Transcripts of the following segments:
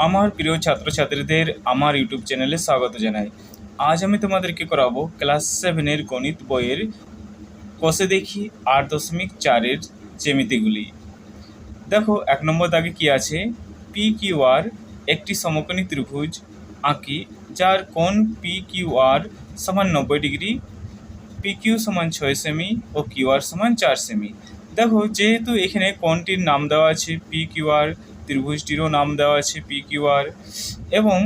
আমার প্রিয় ছাত্রছাত্রীদের আমার ইউটিউব চ্যানেলে স্বাগত জানাই। আজ আমি তোমাদেরকে করাবো ক্লাস 7-এর গণিত বইয়ের কষে দেখি 8.4-এর জ্যামিতিগুলি। দেখো 1 নম্বর দাগে কি আছে, পি কিউ আর একটি সমকোণী ত্রিভুজ আঁকি যার কোণ পি কিউ আর সমান 90 ডিগ্রি, পি কিউ সমান 6 সেমি ও কিউ আর সমান 4 সেমি। দেখো যেহেতু এখানে কোণটির নাম দেওয়া আছে পি কিউ আর, ত্রিভুজটিরও নাম দেওয়া আছে পি কিউ আর এবং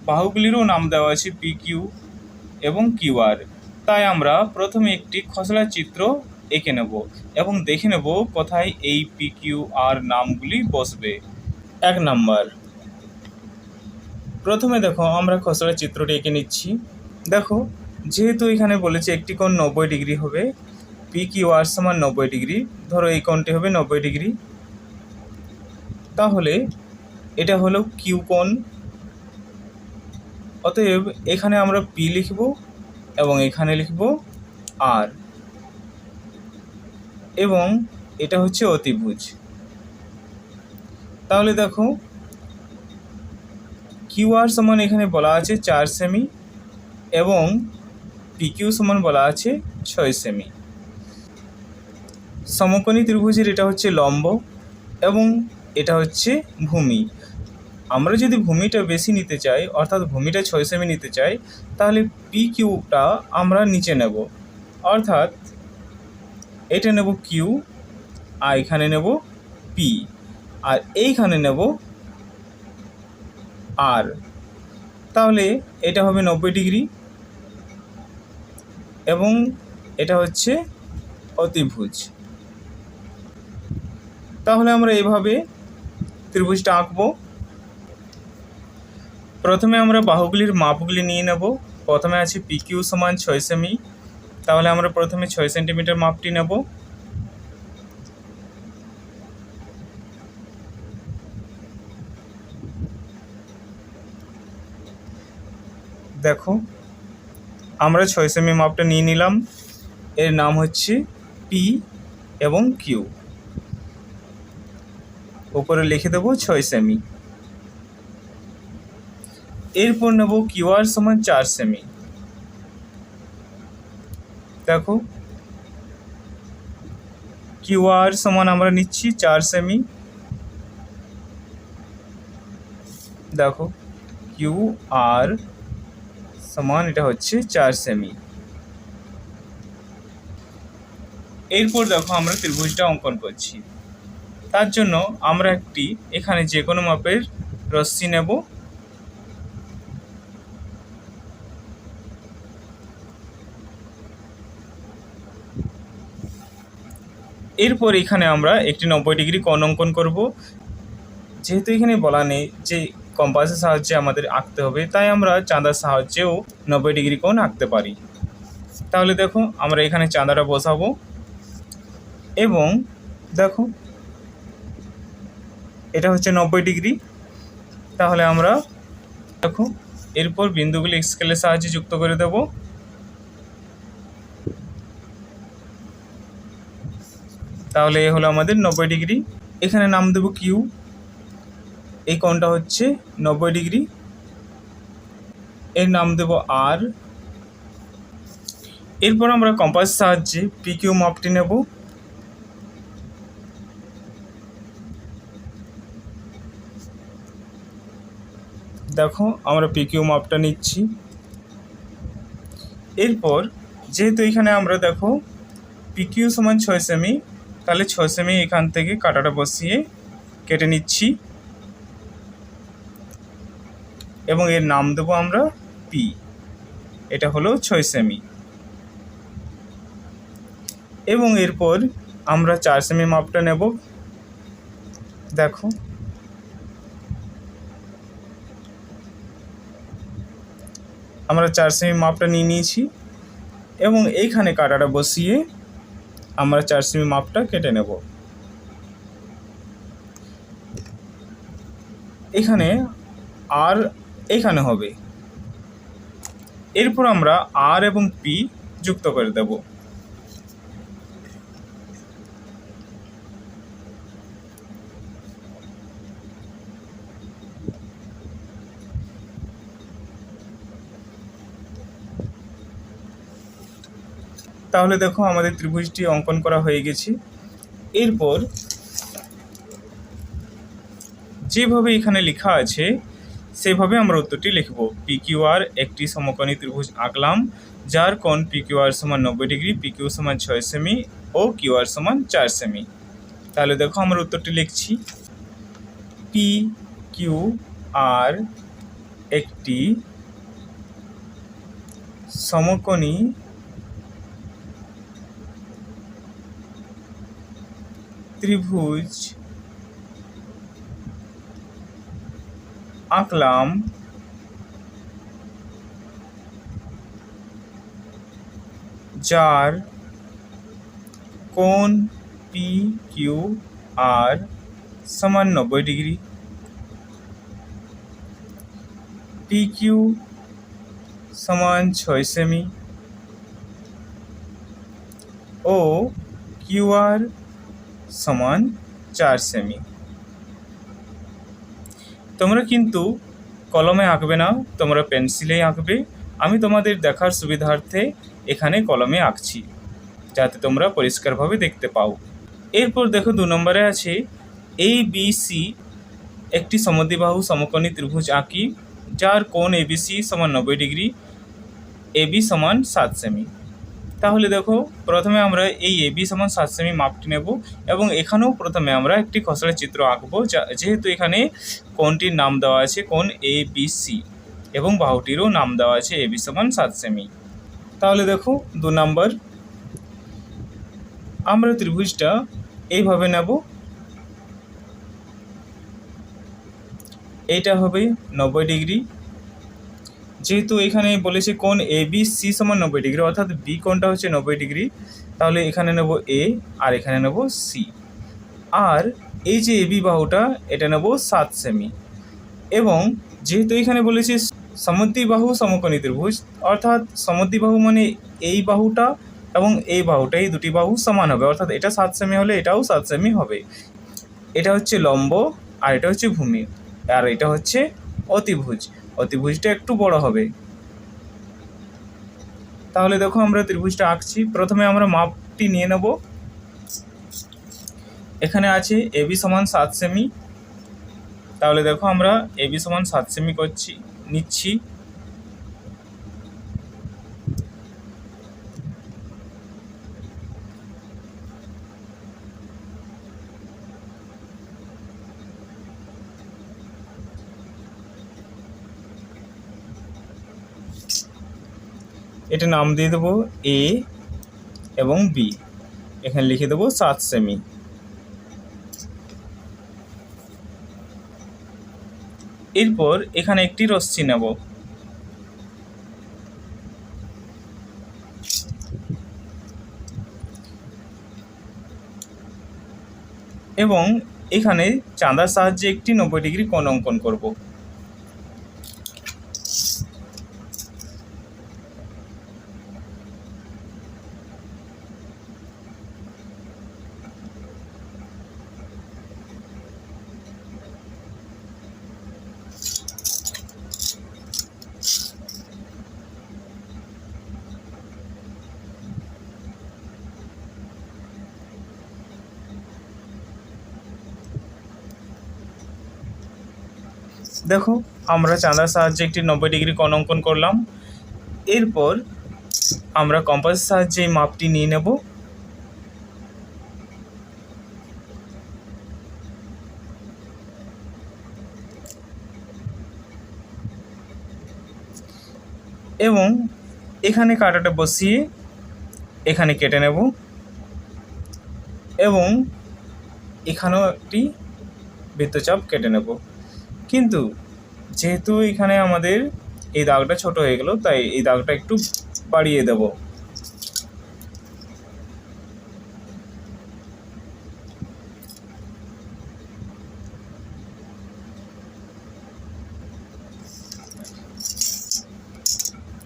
বাহুগুলিরও নাম দেওয়া আছে পি কিউ এবং কিউ আর, তাই আমরা প্রথমে একটি খসড়া চিত্র এঁকে নেব এবং দেখে নেব কোথায় এই পি কিউ আর নামগুলি বসবে। 1 নাম্বার, প্রথমে দেখো আমরা খসড়া চিত্রটি এঁকে নিচ্ছি। দেখো যেহেতু এখানে বলেছে একটি কোণ 90 ডিগ্রি হবে, পি কিউ আর সমান 90 ডিগ্রি, ধরো এই কোণটি হবে 90 ডিগ্রি, তাহলে এটা হলো কিউ কোণ। অতএব এখানে আমরা পি লিখব এবং এখানে লিখব আর, এবং এটা হচ্ছে অতিভুজ। তাহলে দেখো কিউ আর সমান এখানে বলা আছে 4 সেমি এবং পি কিউ সমান বলা আছে 6 সেমি। সমকোণী ত্রিভুজের এটা হচ্ছে লম্ব এবং এটা হচ্ছে ভূমি। আমরা যদি ভূমিটা বেশি নিতে চাই, অর্থাৎ ভূমিটা 6 সেমি নিতে চাই, তাহলে পি কিউটা আমরা নিচে নেব, অর্থাৎ এটা নেব কিউ আর এখানে নেব পি আর এইখানে নেব আর। তাহলে এটা হবে 90 ডিগ্রি এবং এটা হচ্ছে অতিভুজ। তাহলে আমরা এইভাবে ত্রিভুজটা আঁকবো। প্রথমে আমরা বাহুগুলির মাপগুলি নিয়ে নেব। প্রথমে আছে পি কিউ সমান 6 সেমি, তাহলে আমরা প্রথমে 6 সেন্টিমিটার মাপটি নেব। দেখো আমরা 6 সেমি মাপটা নিয়ে নিলাম, এর নাম হচ্ছে পি এবং কিউ, উপরে লিখে দেবো 6 সেমি। এরপর নেব কিউ আর সমান 4 সেমি। দেখো কিউ আর সমান আমরা নিচ্ছি 4 সেমি। দেখো কিউ আর সমান এটা হচ্ছে 4 সেমি। এরপর দেখো আমরা ত্রিভুজটা অঙ্কন করছি। তার জন্য আমরা একটি এখানে যে কোনো মাপের রশ্মি নেব। এরপর এখানে আমরা একটি 90 ডিগ্রি কোণ অঙ্কন করব। যেহেতু এখানে বলা নেই যে কম্পাসের সাহায্যে আমাদের আঁকতে হবে, তাই আমরা চাঁদার সাহায্যেও 90 ডিগ্রি কোণ আঁকতে পারি। তাহলে দেখো আমরা এখানে চাঁদাটা বসাবো এবং দেখো এটা হচ্ছে 90 ডিগ্রি। তাহলে আমরা দেখো এরপর বিন্দুগুলি স্কেলের সাহায্যে যুক্ত করে দেব। তাহলে এ হলো আমাদের 90 ডিগ্রি। এখানে নাম দেব কিউ, এই কোণটা হচ্ছে 90 ডিগ্রি, এর নাম দেব আর। এরপর আমরা কম্পাস সাহায্যে পি কিউ মাপটি নেব। দেখো আমরা পি কিউ মাপটা নিচ্ছি। এরপর যেহেতু এখানে আমরা দেখো পি কিউ সমান 6 সেমি, তাহলে 6 সেমি এখান থেকে কাটাটা বসিয়ে কেটে নিচ্ছি এবং এর নাম দেব আমরা পি, এটা হলো 6 সেমি। এবং এরপর আমরা 4 সেমি মাপটা নেব। দেখো আমরা 4 সেমি মাপটা নিয়ে নিয়েছি এবং এইখানে কাটাটা বসিয়ে আমরা 4 সেমি মাপটা কেটে নেব। এখানে আর এখানে হবে। এরপর আমরা আর এবং পি যুক্ত করে দেব। তাহলে দেখো আমাদের ত্রিভুজটি অঙ্কন করা হয়ে গেছে। এরপর যেভাবে এখানে লেখা আছে সেভাবে আমরা উত্তরটি লিখব। PQR একটি সমকোণী ত্রিভুজ আঁকলাম, যার কোণ PQR সমান 90 ডিগ্রি, PQ সমান 6 সেমি ও QR সমান 4 সেমি। তাহলে দেখো আমরা উত্তরটি লিখছি। PQR একটি সমকোণী ত্রিভুজ আঁকলাম, যার কোণ PQR সমান 90 ডিগ্রি, PQ সমান 6 সেমি ও QR সমান 4 সেমি। তোমরা কিন্তু কলমে আঁকবে না, তোমরা পেন্সিলেই আঁকবে। আমি তোমাদের দেখার সুবিধার্থে এখানে কলমে আঁকছি, যাতে তোমরা পরিষ্কারভাবে দেখতে পাও। এরপর দেখো 2 নম্বরে আছে ABC একটি সমদ্বিবাহু সমকোণী ত্রিভুজ আঁকি, যার কোণ ABC সমান 90 ডিগ্রি, AB সমান 7 সেমি। তাহলে দেখো প্রথমে আমরা এই AB সমান 7 সেমি মাপটি নেব এবং এখানেও প্রথমে আমরা একটি খসড়া চিত্র আঁকবো, যেহেতু এখানে কোণটির নাম দেওয়া আছে কোণ ABC এবং বাহুটিরও নাম দেওয়া আছে AB সমান 7 সেমি। তাহলে দেখো 2 নম্বর, আমরা ত্রিভুজটা এইভাবে নেব। এইটা হবে 90 ডিগ্রি, যেহেতু এখানে বলেছে কোণ ABC সমান 90 ডিগ্রি, অর্থাৎ বি কোণটা হচ্ছে 90 ডিগ্রি, তাহলে এখানে নেব A আর এখানে নেব C। আর এই যে AB বাহুটা, এটা নেব 7 সেমি। এবং যেহেতু এখানে বলেছে সমদ্বিবাহু সমকোণী ত্রিভুজ, অর্থাৎ সমদ্বিবাহু মানে এই বাহুটা এবং এই বাহুটা, এই দুটি বাহু সমান হবে, অর্থাৎ এটা 7 সেমি হলে এটাও 7 সেমি হবে। এটা হচ্ছে লম্ব আর এটা হচ্ছে ভূমি, আর এটা হচ্ছে অতিভুজ। অতিভুজটা একটু বড় হবে। তাহলে দেখো আমরা ত্রিভুজটা আঁকছি। প্রথমে আমরা মাপটি নিয়ে নেব। এখানে আছে AB সমান 7 সেমি। তাহলে দেখো আমরা AB সমান 7 সেমি নিচ্ছি। এটা নাম দিয়ে দেবো A এবং B, এখানে লিখে দেবো 7 সেমি। এরপর এখানে একটি রশ্মি নেব এবং এখানে চাঁদার সাহায্যে একটি 90 ডিগ্রি কোণ অঙ্কন করব। দেখো আমরা চাঁদার সাহায্যে একটি 90 ডিগ্রি কোণ অঙ্কন করলাম। এরপর আমরা কম্পাসের সাহায্যে এই মাপটি নিয়ে নেব। এবং এখানে কাঁটাটা বসিয়ে এখানে কেটে নেব এবং এখানেও একটি বৃত্তচাপ কেটে নেব। কিন্তু যেহেতু এখানে আমাদের এই দাগটা ছোট হয়ে গেল, তাই এই দাগটা একটু বাড়িয়ে দেব।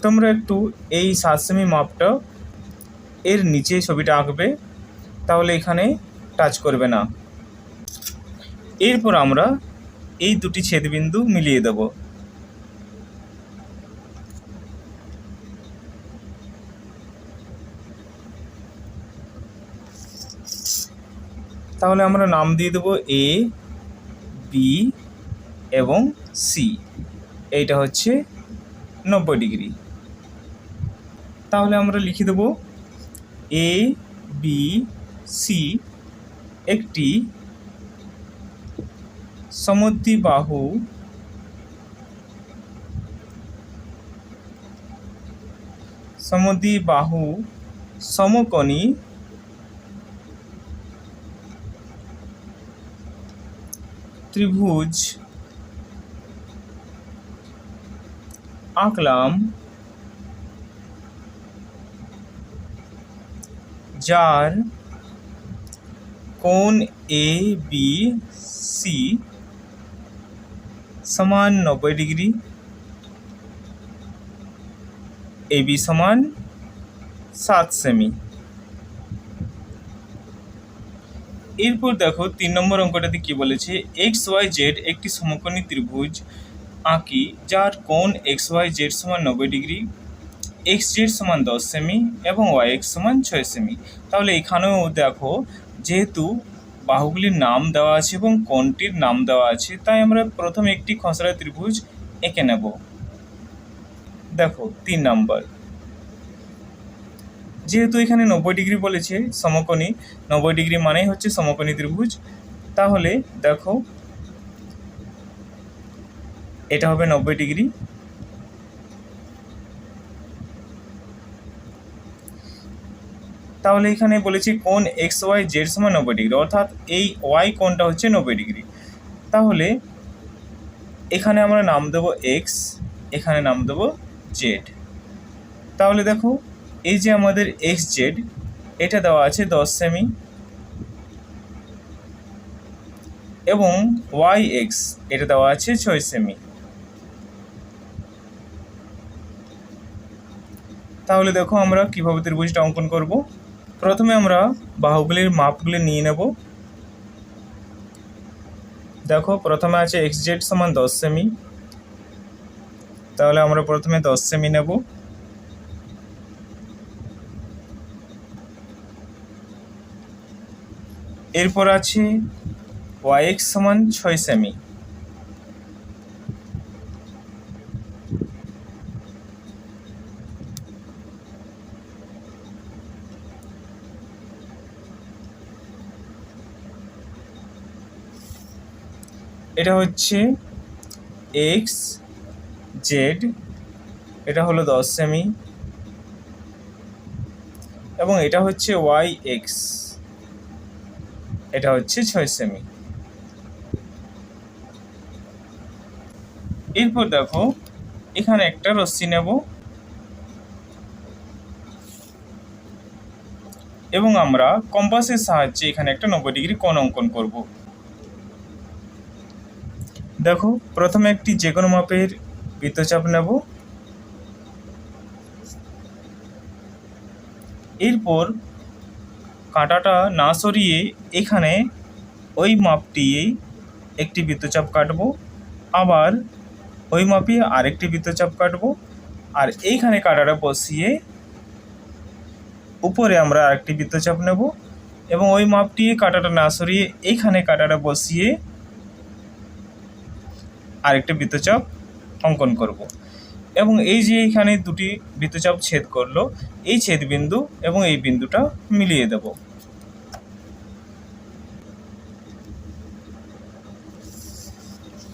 তোমরা একটু এই 7 সেমি মাপটা এর নিচে ছবিটা আঁকবে, তাহলে এখানে টাচ করবে না। এরপর আমরা এই দুটি ছেদবিন্দু মিলিয়ে দেব। তাহলে আমরা নাম দিয়ে দেবো এ, বি এবং সি। এইটা হচ্ছে 90 ডিগ্রি। তাহলে আমরা লিখে দেব এ, বি, সি একটি সমদ্বিবাহু সমকোণী ত্রিভুজ আঁকলাম, যার কোণ এ বি সি সমান 90 ডিগ্রি, এ বি সমান 7 সেমি। এরপর দেখো 3 নম্বর অঙ্কটাতে কি বলেছে, এক্স ওয়াই জেড একটি সমকোণী ত্রিভুজ আঁকি যার কোণ এক্স ওয়াই জেড সমান 90 ডিগ্রি, এক্স জেড সমান 10 সেমি এবং ওয়াই এক্স সমান 6 সেমি। তাহলে এখানেও দেখো যেহেতু বাহুগুলির নাম দেওয়া আছে এবং কোণটির নাম দেওয়া আছে, তাই আমরা প্রথমে একটি খসড়া ত্রিভুজ এঁকে নেব। দেখো 3 নম্বর, যেহেতু এখানে 90 ডিগ্রি বলেছে সমকোণী, 90 ডিগ্রি মানেই হচ্ছে সমকোণী ত্রিভুজ, তাহলে দেখো এটা হবে 90 ডিগ্রি। তাহলে এখানে বলেছি কোণ এক্স ওয়াই জেড সমান 90 ডিগ্রি, অর্থাৎ এই ওয়াই কোণটা হচ্ছে 90 ডিগ্রি। তাহলে এখানে আমরা নাম দেবো এক্স, এখানে নাম দেবো জেড। তাহলে দেখো এই যে আমাদের এক্স জেড এটা দেওয়া আছে 10 সেমি এবং ওয়াই এক্স এটা দেওয়া আছে 6 সেমি। তাহলে দেখো আমরা কিভাবে ত্রিভুজটা অঙ্কন করব। প্রথমে আমরা বাহুগুলির মাপগুলি নিয়ে নেব। দেখো প্রথমে আছে এক্স জেড সমান 10 সেমি, তাহলে আমরা প্রথমে 10 সেমি নেব। এরপর আছে ওয়াই এক্স সমান 6 সেমি, এটা হচ্ছে এক্স জেড, এটা হলো 10 সেমি এবং এটা হচ্ছে ওয়াই এক্স, এটা হচ্ছে 6 সেমি। এরপর দেখো এখানে একটা রশ্মি নেব এবং আমরা কম্পাসের সাহায্যে এখানে একটা 90 ডিগ্রি কোণ অঙ্কন করব। দেখো প্রথমে একটি যে কোনো মাপের বৃত্তচাপ নেব, এরপর কাঁটাটা না সরিয়ে এখানে ওই মাপটিয়েই একটি বৃত্তচাপ কাটব, আবার ওই মাপে আরেকটি বৃত্তচাপ কাটব, আর এইখানে কাঁটাটা বসিয়ে উপরে আমরা আরেকটি বৃত্তচাপ নেব এবং ওই মাপটি কাঁটাটা না সরিয়ে এইখানে কাঁটাটা বসিয়ে আরেকটা বৃত্তচাপ অঙ্কন করব। এবং এই যে এখানে দুটি বৃত্তচাপ ছেদ করলো, এই ছেদ বিন্দু এবং এই বিন্দুটা মিলিয়ে দেব।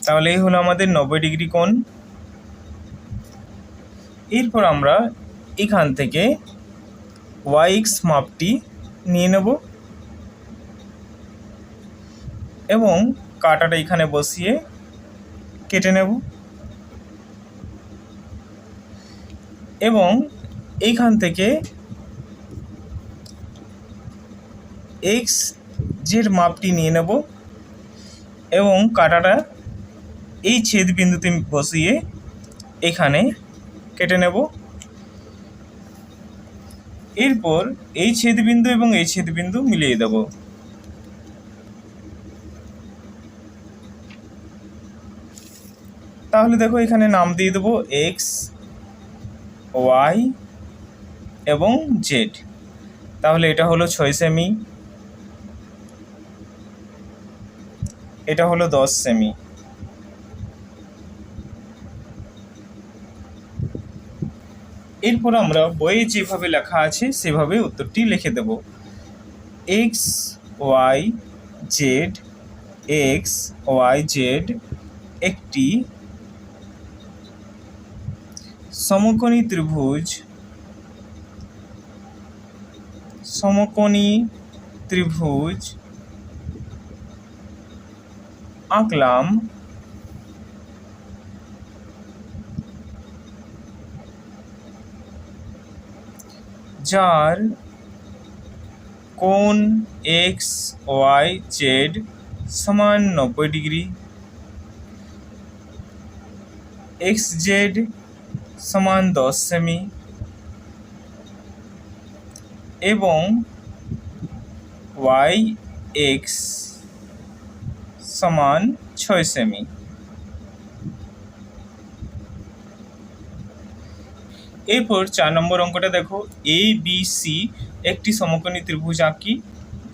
তাহলে এই হলো আমাদের 90 ডিগ্রি কোণ। এরপর আমরা এখান থেকে ওয়াই এক্স মাপটি নিয়ে নেব এবং কাঁটাটা এখানে বসিয়ে কেটে নেব এবং এইখান থেকে এক্স জেড মাপটি নিয়ে নেব এবং কাঁটাটা এই ছেদ বিন্দুতে বসিয়ে এখানে কেটে নেব। এরপর এই ছেদ বিন্দু এবং এই ছেদ বিন্দু মিলিয়ে দেব। তাহলে দেখো এখানে নাম দিয়ে দেবো এক্স, ওয়াই এবং জেড। তাহলে এটা হলো 6 সেমি, এটা হলো 10 সেমি। এরপর আমরা বইয়ে যেভাবে লেখা আছে সেভাবে উত্তরটি লিখে দেব। X Y Z X Y Z একটি সমকোণী ত্রিভুজ আঁকলাম যার কোণ এক্স ওয়াই জেড সমান 90 ডিগ্রি, এক্স জেড সমান 10 সেমি এবং ওয়াই এক্স সমান 6 সেমি। এরপর 4 নম্বর অঙ্কটা দেখো, এ বি সি একটি সমকোণী ত্রিভুজ আঁকি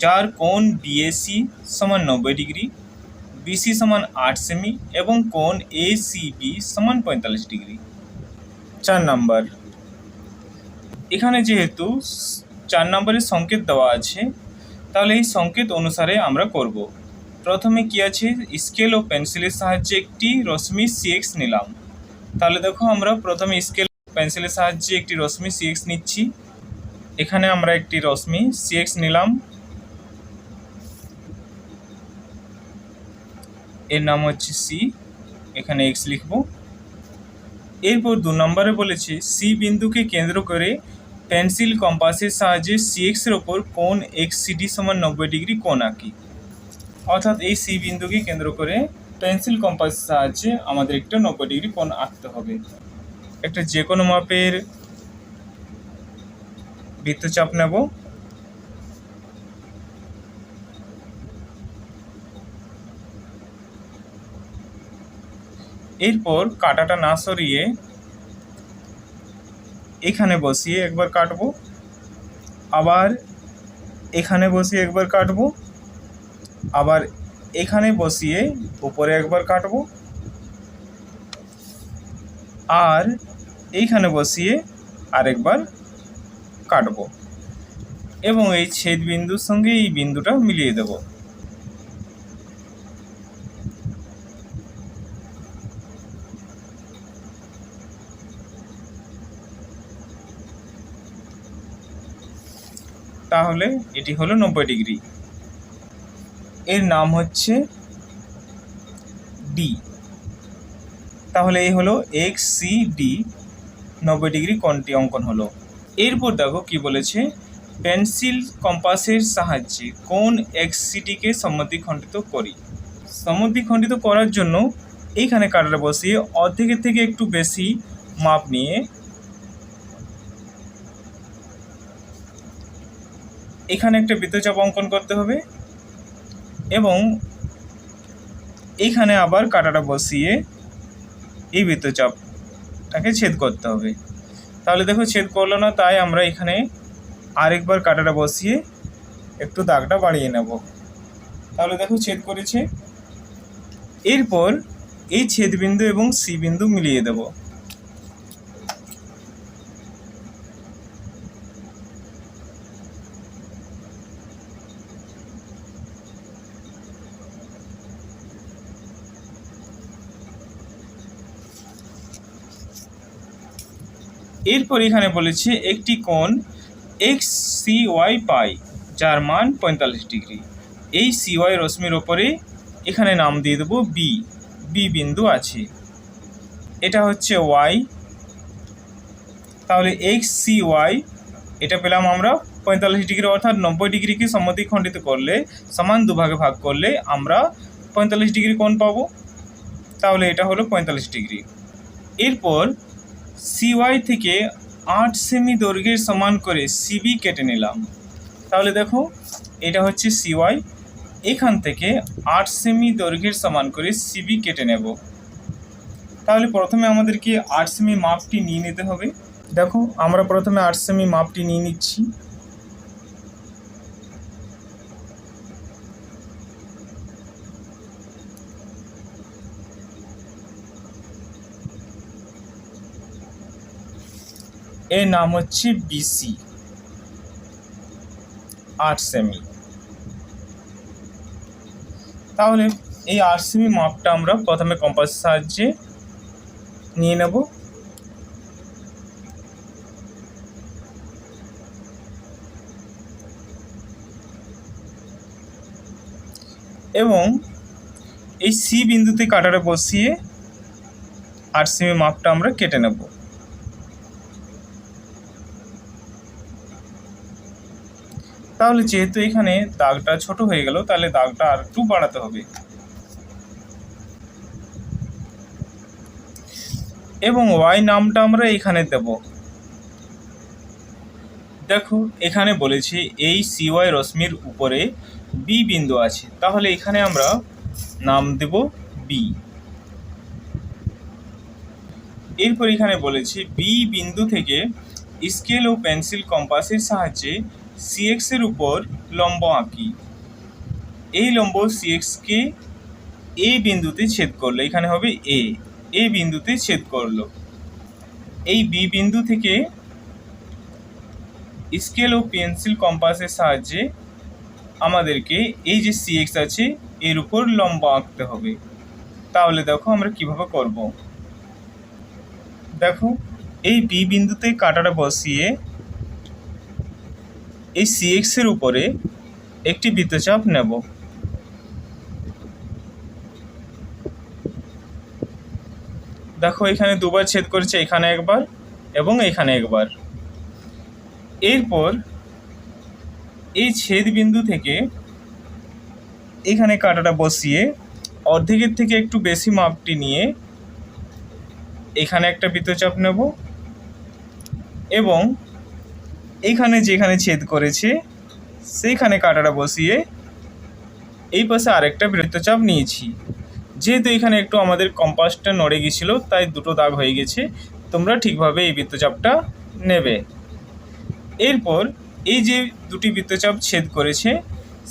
যার কোণ বিএসি সমান 90 ডিগ্রি, বিসি সমান 8 সেমি এবং কোণ এসিবি সমান 45 ডিগ্রি। 4 নম্বর, এখানে যেহেতু 4 নম্বরের সংকেত দেওয়া আছে তাহলে এই সংকেত অনুসারে আমরা করব। প্রথমে কি আছে, স্কেল ও পেন্সিলের সাহায্যে একটি রশ্মি সিএক্স নিলাম। তাহলে দেখো আমরা প্রথমে স্কেল পেন্সিলের সাহায্যে একটি রশ্মি সিএক্স নিচ্ছি। এখানে আমরা একটি রশ্মি সিএক্স নিলাম, এর নাম হচ্ছে সি, এখানে এক্স লিখব। এরপর 2 নম্বরে বলেছে সি বিন্দুকে কেন্দ্র করে পেন্সিল কম্পাসের সাহায্যে সিএক্স এর ওপর কোণ এক্সসিডি সমান 90 ডিগ্রি কোণ আঁকি। অর্থাৎ এই সি বিন্দুকে কেন্দ্র করে পেন্সিল কম্পাসের সাহায্যে আমাদের একটা 90 ডিগ্রি কোণ আঁকতে হবে। একটা যে কোনো মাপের বৃত্তচাপ নেব। এরপর কাঁটাটা না সরিয়ে এখানে বসিয়ে একবার কাটবো, আবার এখানে বসিয়ে একবার কাটবো, আবার এখানে বসিয়ে উপরে একবার কাটবো, আর এইখানে বসিয়ে আরেকবার কাটবো এবং এই ছেদ বিন্দুর সঙ্গে এই বিন্দুটা মিলিয়ে দেব। তাহলে এটি হলো 90 ডিগ্রি, এর নাম হচ্ছে ডি। তাহলে এই হলো এক্স সি ডি, 90 ডিগ্রি কোণটি অঙ্কন হলো। এরপর দেখো কি বলেছে, পেন্সিল কম্পাসের সাহায্যে কোণ এক্সসিডিকে সমদ্বিখণ্ডিত করি। সমদ্বিখণ্ডিত করার জন্য এইখানে কাঁটাটা বসিয়ে অর্ধেকের থেকে একটু বেশি মাপ নিয়ে এখানে একটা বৃত্তচাপ অঙ্কন করতে হবে এবং এইখানে আবার কাঁটাটা বসিয়ে এই বৃত্তচাপটাকে ছেদ করতে হবে। তাহলে দেখো ছেদ করলো না, তাই আমরা এখানে আরেকবার কাঁটাটা বসিয়ে একটু দাগটা বাড়িয়ে নেব। তাহলে দেখো ছেদ করেছে। এরপর এই ছেদ বিন্দু এবং সি বিন্দু মিলিয়ে দেব। এরপর এখানে বলেছে একটি কোণ এক্স সি ওয়াই পাই যার মান 45 ডিগ্রি। এই সি ওয়াই রশ্মির ওপরে এখানে নাম দিয়ে দেবো বি, বি বিন্দু আছে, এটা হচ্ছে ওয়াই। তাহলে এক্স সি ওয়াই এটা পেলাম আমরা 45 ডিগ্রি, অর্থাৎ 90 ডিগ্রিকে সমদ্বিখণ্ডিত করলে সমান দুভাগে ভাগ করলে আমরা 45 ডিগ্রি কোণ পাবো। তাহলে এটা হলো 45 ডিগ্রি। এরপর সিওয়াই থেকে 8 সেমি দৈর্ঘ্যের সমান করে সিবি কেটে নিলাম। তাহলে দেখো এটা হচ্ছে সিওয়াই, এখান থেকে 8 সেমি দৈর্ঘ্যের সমান করে সিবি কেটে নেব। তাহলে প্রথমে আমাদেরকে 8 সেমি মাপটি নিয়ে নিতে হবে। দেখো আমরা প্রথমে 8 সেমি মাপটি নিয়ে নিচ্ছি। এর নাম হচ্ছে বিসি 8 সেমি। তাহলে এই 8 সেমি মাপটা আমরা প্রথমে কম্পাসের সাহায্যে নিয়ে নেব। এবং এই সি বিন্দুতে কাঁটাটা বসিয়ে 8 সেমি মাপটা আমরা কেটে নেব। তাহলে যেহেতু এখানে দাগটা ছোট হয়ে গেল, তাহলে দাগটা আর একটু বাড়াতে হবে। এবং ওয়াই নামটা আমরা এখানে দেব। দেখো এখানে বলেছি এই সিওয়াই রশ্মির উপরে বি বিন্দু আছে, তাহলে এখানে আমরা নাম দেব বি। এরপর এখানে বলেছি বি বিন্দু থেকে স্কেল ও পেন্সিল কম্পাসের সাহায্যে সিএক্স এর উপর লম্ব আঁকি। এই লম্ব সিএক্সকে এ বিন্দুতে ছেদ করলো, এখানে হবে এ বিন্দুতে ছেদ করলো। এই বি বিন্দু থেকে স্কেল ও পেন্সিল কম্পাসের সাহায্যে আমাদেরকে এই যে সিএক্স আছে এর উপর লম্ব আঁকতে হবে। তাহলে দেখো আমরা কিভাবে করব। দেখো এই বি বিন্দুতে কাঁটাটা বসিয়ে এই সিএক্স এর উপরে একটি বৃত্তচাপ নেব। দেখো এখানে দুবার ছেদ করেছে, এখানে একবার এবং এখানে একবার। এরপর এই ছেদ বিন্দু থেকে এখানে কাঁটাটা বসিয়ে অর্ধেকের থেকে একটু বেশি মাপটি নিয়ে এখানে একটা বৃত্তচাপ নেব এবং এইখানে যেখানে ছেদ করেছে সেইখানে কাঁটাটা বসিয়ে এই পাশে আরেকটা বৃত্তচাপ নিয়েছি। যেহেতু এখানে একটু আমাদের কম্পাসটা নড়ে গেছিলো, তাই দুটো দাগ হয়ে গেছে। তোমরা ঠিকভাবে এই বৃত্তচাপটা নেবে। এরপর এই যে দুটি বৃত্তচাপ ছেদ করেছে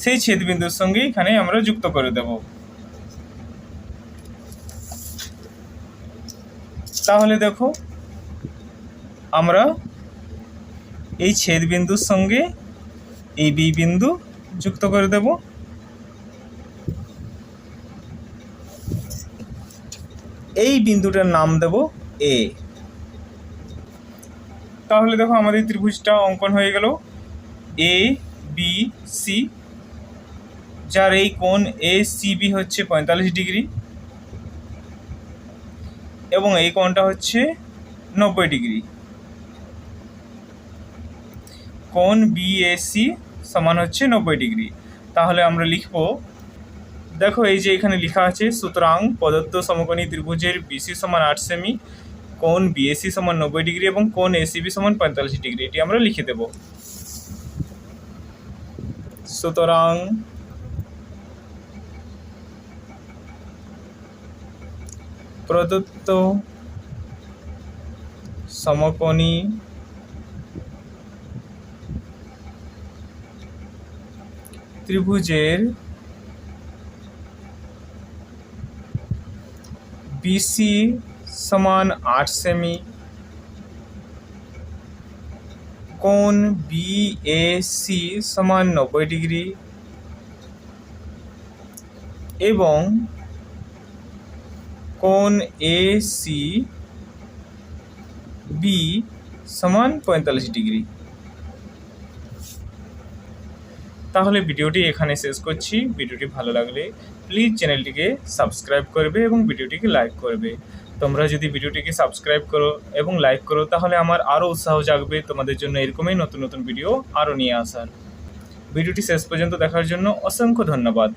সেই ছেদ বিন্দুর সঙ্গে এখানে আমরা যুক্ত করে দেব। তাহলে দেখো আমরা এই ছেদ বিন্দুর সঙ্গে এই বি বিন্দু যুক্ত করে দেব। এই বিন্দুটার নাম দেব এ। তাহলে দেখো আমাদের ত্রিভুজটা অঙ্কন হয়ে গেল এ বি সি, যার এই কোণ এ সি বি হচ্ছে 45 ডিগ্রি এবং এই কোণটা হচ্ছে 90 ডিগ্রি। কোণ বিএসি সমান হচ্ছে 90 ডিগ্রি। তাহলে আমরা লিখব, দেখো এই যে এখানে লেখা আছে, সুতরাং প্রদত্ত সমকোণী ত্রিভুজের বিসি সমান 8 সেমি, কোণ বিএসি সমান 90 ডিগ্রি এবং কোণ এসিবি সমান 45 ডিগ্রি। এটি আমরা লিখে দেব। সুতরাং প্রদত্ত সমকোণী ত্রিভুজের বিসি সমান 8 সেমি, কোণ বিএসি সমান 90 ডিগ্রি এবং কোণ এসি বি সমান 45 ডিগ্রি। তাহলে ভিডিওটি এখানে শেষ করছি। ভিডিওটি ভালো লাগলে প্লিজ চ্যানেলটিকে সাবস্ক্রাইব করবে এবং ভিডিওটিকে লাইক করবে। তোমরা যদি ভিডিওটিকে সাবস্ক্রাইব করো এবং লাইক করো তাহলে আমার আরও উৎসাহ জাগবে তোমাদের জন্য এরকমই নতুন নতুন ভিডিও আরও নিয়ে আসার। ভিডিওটি শেষ পর্যন্ত দেখার জন্য অসংখ্য ধন্যবাদ।